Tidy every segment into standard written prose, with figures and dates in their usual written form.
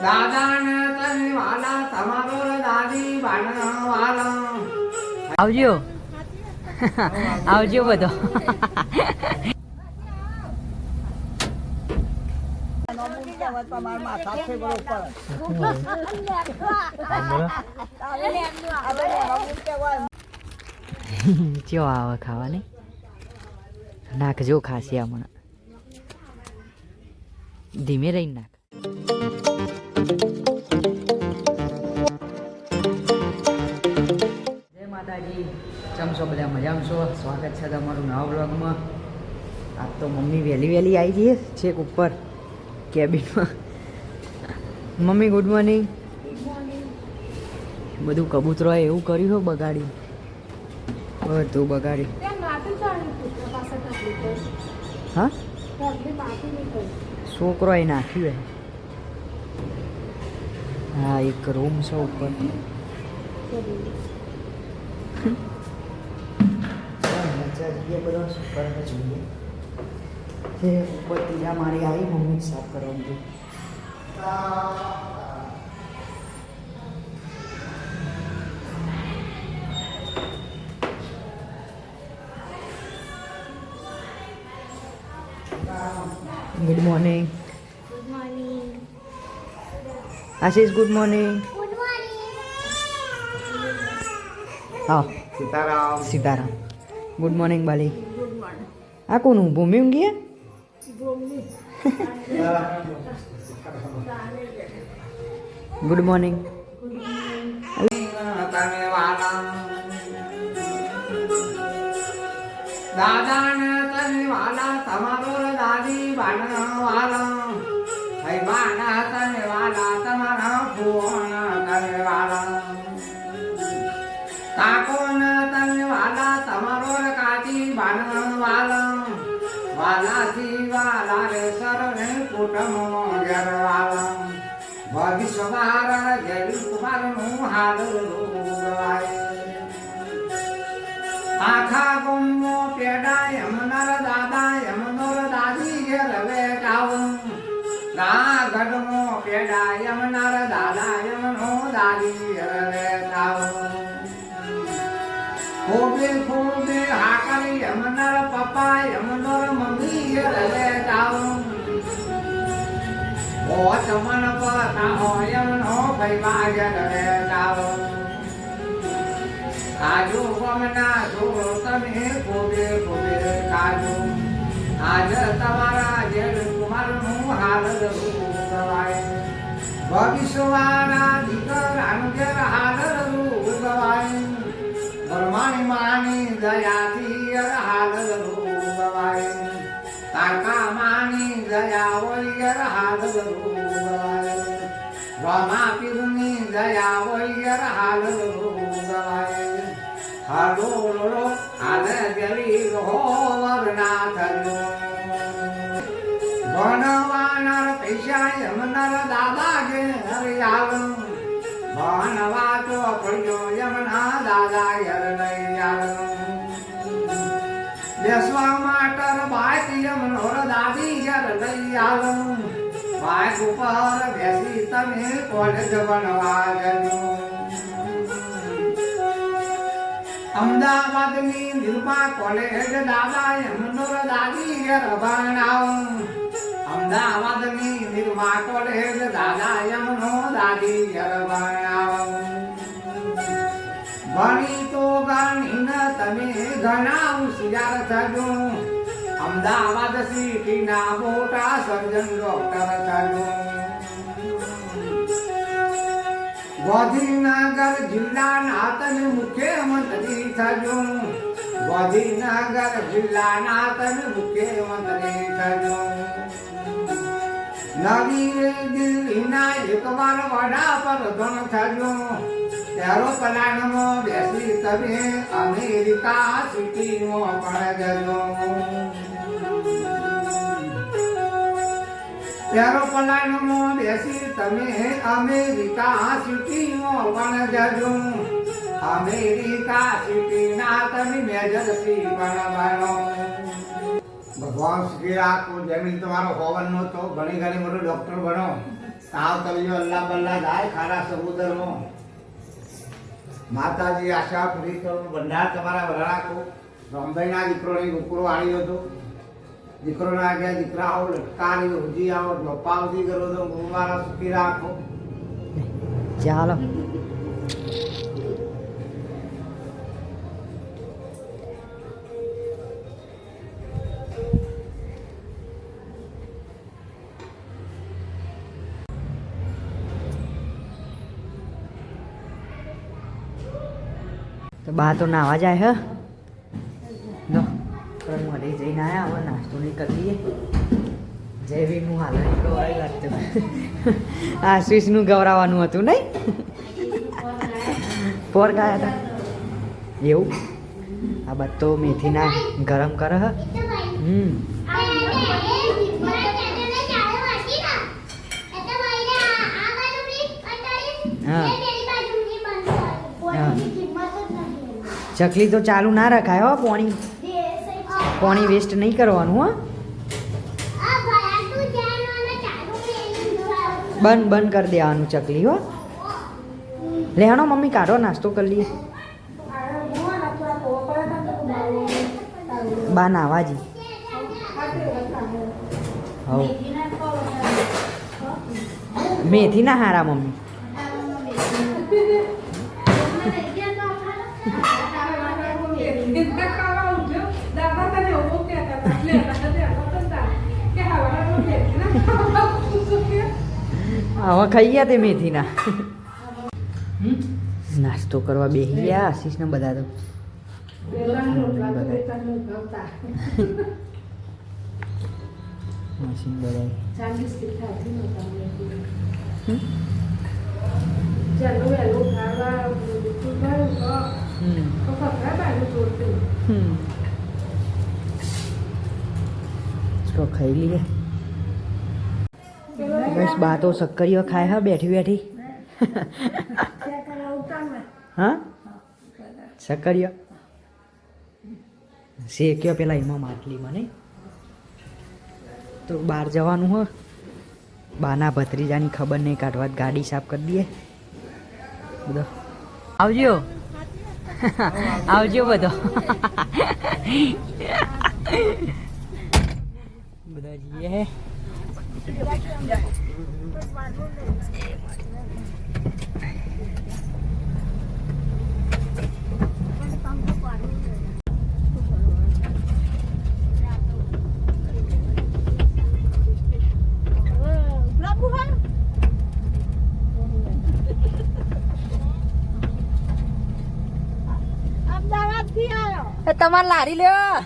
દાદાને તને વાલા તમારો દાદી બાના વાલા આવજો આવજો બધો ચો આવે ખાવાની નાખજો ખાસી હમણાં ધીમે રહીને નાખ જય માતાજી ચમશો બધા મજામાં છો સ્વાગત છે તમારું નવા બ્લોગમાં આજ તો મમ્મી વહેલી આવી જઈએ છેક ઉપર કેબિનમાં મમ્મી ગુડ મોર્નિંગ બધું કબૂતરોએ એવું કર્યું હો બગાડ્યું બધું બગાડ્યું હા છોકરોએ નાખ્યું હા એક રૂમ છે ઉપર જોઈએ ઉપર ત્રીજા મારી આવી મમ્મી સાફ કરવાનું ગુડ મોર્નિંગ આશીષ ગુડ મોર્નિંગ હા સીતારામ ગુડ મોર્નિંગ બાલી આ કોનું ભૂમિ ઊંઘી ગુડ મોર્નિંગ દાદાને તને વાલા તમારો દાદી બાના વાલા હે બાના તને વાલા તમારા ફોન તને વાલા કાકોને તને વાલા તમારો કાકી બાના વાલા વાલાથી વાલા રે સરને કુટુંબ ઘર વાલા ભવિષ્યવાર જેવી કુમારનું હાલ ગવાય આખા ગમનો પેડા યમનર દાદા યમનર દાદી ઘેર બેઠાવ ના ગઢનો પેડા યમનર દાદા યમનો દાદી ઘેર બેઠાવ ખોબે ખોબે હાકર યમનર પપ્પા યમનર મમ્મી ઘેર બેઠાવ ઓ ચમન પતા હો યમનો ભાઈ ઘેર બેઠાવ કાજુ ગમના જો તમે ખોબે ખોબે કાજુ આજ તમારા જેડ કુમારનું હાલ ગવાય ભવિષ્યવાળા દીકરાનું ઘેર હાલ ગવાય બ્રહ્માણી માની દયાથી હાલ ગવાય કાકા માની દયા હોય હાલ ગવાય રમા પીરની દયા હોય હાલ ગવાય હાલો લો આલે ગલી હોવર ના થયો ભણવાનાર પૈસા યમનર દાદા કે હરિયાલ ભણવા તો પડ્યો યમના દાદા યર નૈયાલ બેસવા માટર બાઈક યમનોર દાદી યર નૈયાલ બાઈક ઉપર બેસી તમે કોલેજ બનવા ગયો અમદાવાદની નિર્મા કોલેજ દાદા યમનોર દાદી ઘેર ભણાવ અમદાવાદની નિર્મા કોલેજ દાદા યમનો દાદી ઘેર ભણાવ ભણી તો ગણીને તમે ઘણા હોશિયાર થજો અમદાવાદ સિટીના મોટા સર્જન ડોક્ટર થજો ગાંધીનગર જિલ્લાના તને મુખ્યમંત્રી થજો ગાંધીનગર જિલ્લાના તને મુખ્યમંત્રી થજો નવી દિલ્હીના એકવાર વડાપ્રધાન થજો એરોપ્લેનમાં બેસી તમે અમેરિકા સિટીમાં પણ જજો એરોપ્લેનમાં બેસી તમે અમેરિકા સિટીમાં પણ જજો અમેરિકા સિટીના તમે મેજર સી પણ બનો ભગવાન સુખી રાખો. જમીન તમારો હોવાનો તો ઘણી ઘણી મોટો ડોક્ટર બનો. તાવ તળિયો અલ્લાહ બલ્લા જાય ખારા સમુદ્રમાં. માતાજી આશા પૂરી કરો. ભંડાર તમારા ભરા રાખો. રમભાઈના દીકરોની ગુકરો આળ્યો હતો. દીકરો ના ગયા દીકરા આવો લટકારી ઉજી આવો પપ્પા ઉજી કરો તો ગુરુવારા સુખી રાખો. ચાલો તો બા તો નાવા જાય હે નો મોડે જઈને આવ્યા હવે નાસ્તો નહીં કરી લઈએ. જયવીનું હાલ ગૌરાઈ લાગતું આશીષનું ગૌરાવાનું હતું નહીં પોર ગયા હતા એવું. આ બાદ તો મેથીના ગરમ કરે હ. હા ચકલી તો ચાલુ ના રખાય હો. પાણી વેસ્ટ નહીં કરવાનું હો. બંધ કરી દેવાનું ચકલી હો. લેહાણો મમ્મી કાઢો નાસ્તો કરી લઈએ. બા નાવાજી હવ મેથી ના હારા મમ્મી. હવે ખાઈ ગયા તે મેથીના. નાસ્તો કરવા બેસી ગયા આશીષ ને બધા તો. મશીન બધા તો ખાઈ લઈએ. બસ બા તો શક્કરીઓ ખાય હા બેઠી બેઠી. હા શક્કરીઓ શેક્યો પેલા એમાં માટલીમાં નહીં. તો બહાર જવાનું હો. બાના ભત્રીજાની ખબર નહીં કાઢવા ગાડી સાફ કરી દઈએ બધો. આવજો આવજો બધો બધા જઈએ. તમારે લારી લ્યો.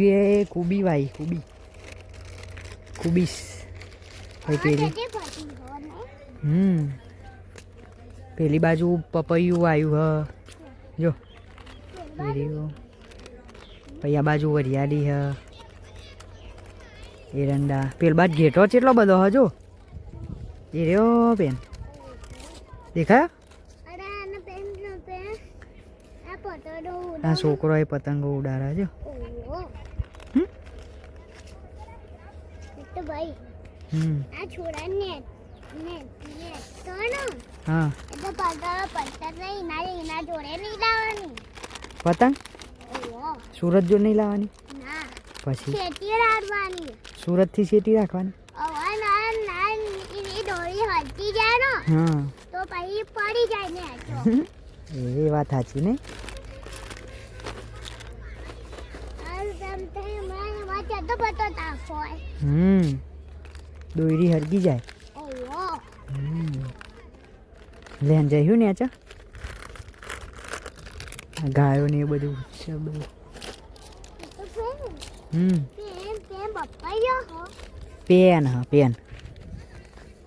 એ કુબી ભાઈ કુબીસ પેલી પેલી બાજુ પપૈયું આવ્યું હ જો. પછી આ બાજુ વરિયાળી હ એરંડા. પેલ બાદ ઘેટો કેટલો બધો હ જો. એ રહ્યો બેન દેખાય. આ છોકરો એ પતંગો ઉડાડે જો. હા પતંગ સુરત જો નહીં લાવવાની. પછી સુરત થી શેટી રાખવાની. એ વાત સાચી ને. દોયરી હરગી જાય. લેન જયું ને ચા ગાયો ને એ બધું છે બધું. પેન હા પેન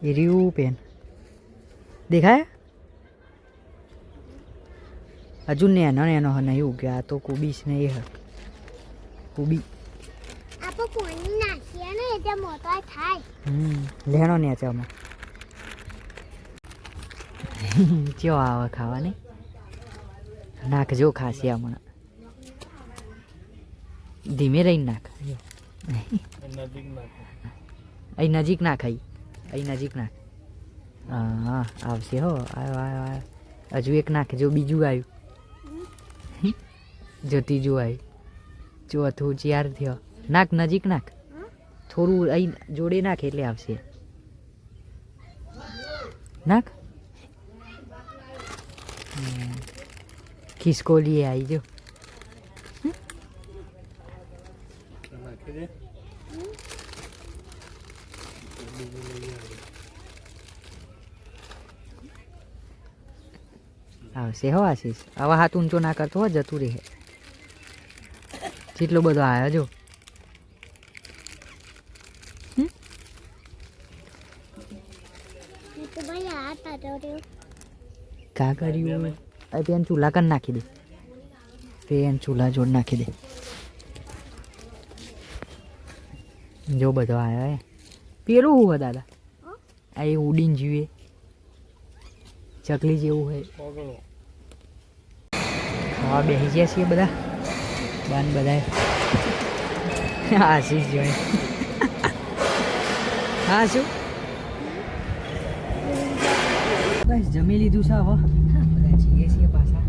એ રહ્યું પેન દેખાય હજુ નેનો નેનો હ નહીં ઉગ્યા તો કુબીસ ને એ હ કુબી લેણો ને ચામાં ચો આવે ખાવાની નાખજો ખાસી હમણાં ધીમે રહીને નાખ અહીં નજીક ના ખાઈ અહીં નજીક નાખ હા આવશે હો આવ્યો આવ્યો આવ્યો હજુ એક નાખ જો બીજું આવ્યું જો ત્રીજું આવ્યું ચોથું ચાર થયો નાખ નજીક નાખ થોડું અહીં જોડે નાખ એટલે આવશે નાખ ખિસકોલી આવી જો આવશે હો આશીષ આવા હાથ ઊંચો ના કરતો હો જતું રહે જેટલો બધો આવ્યો જો કા કર્યું પેન ચૂલા કર નાખી દે પેન ચૂલા જોડ નાખી દે જો બધો આવ્યો હે પેલું હું દાદા આ એ ઉડીને જીવે ચકલી જેવું હોય ખાવા બેસી ગયા છીએ બધા બાન બધા આશીષ જોઈ હા શું બસ જમી લીધું છે હવે બધા જઈએ છીએ પાછા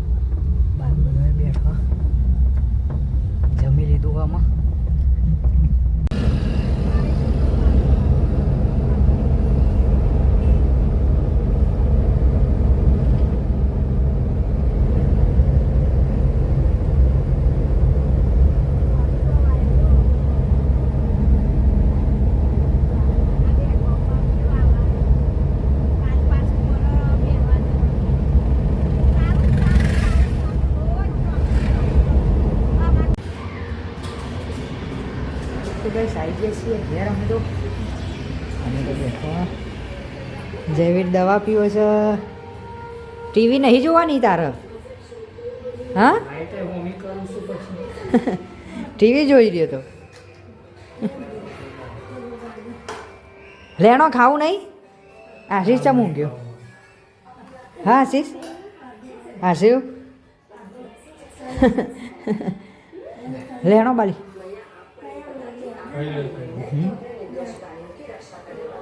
બાર બધા બેઠવા જમી લીધું આમાં બસ આવી ગયા છીએ ઘેર અમે તો બેઠો જયવીર દવા પીવો છે ટીવી નહીં જોવાની તારે હા ટીવી જોઈ રહ્યો તો લેણો ખાવું નહીં આશીષ ચમ ઊંઘ્યો હા આશીષ આશીષ લેણો બાલી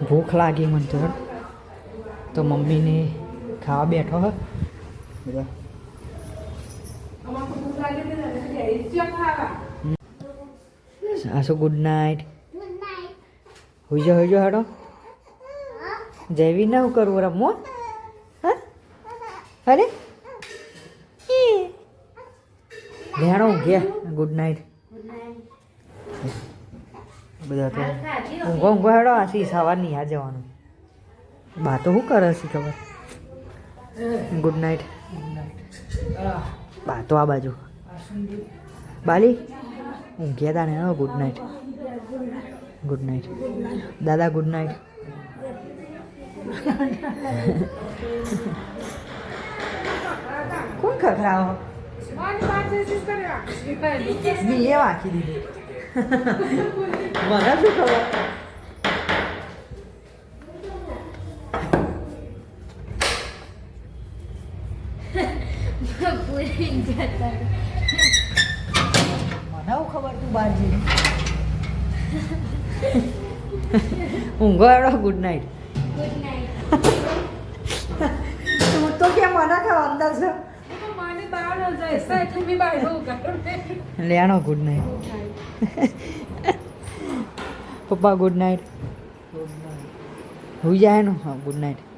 ભૂખ લાગી મને તો મમ્મીને ખાવા બેઠો હ બધા આશુ ગુડ નાઇટ હોઈ જાઓ હેડો જયવી ના હું કરું રમવો હા અરે લેણો ઊંઘ્યા ગુડ નાઇટ બધા તો ઊંઘો હેડો આશી સવારની આ જવાનું બા તો શું કરે છે ખબર ગુડ નાઇટ બા તો આ બાજુ બાલી ઊંઘ્યા તા ને ગુડ નાઇટ ગુડ નાઇટ દાદા ગુડ નાઇટ કોણ ખખરાવો બી એ વાંચી દીધી મને શું ખબર મને ખબર તું બહાર જઈ ઊંઘો એડો ગુડ નાઇટ તું તો કેમ મને કે અંદર છે લેણો ગુડ નાઇટ પપ્પા ગુડ નાઇટ હોઈ જાય નું હા ગુડ નાઇટ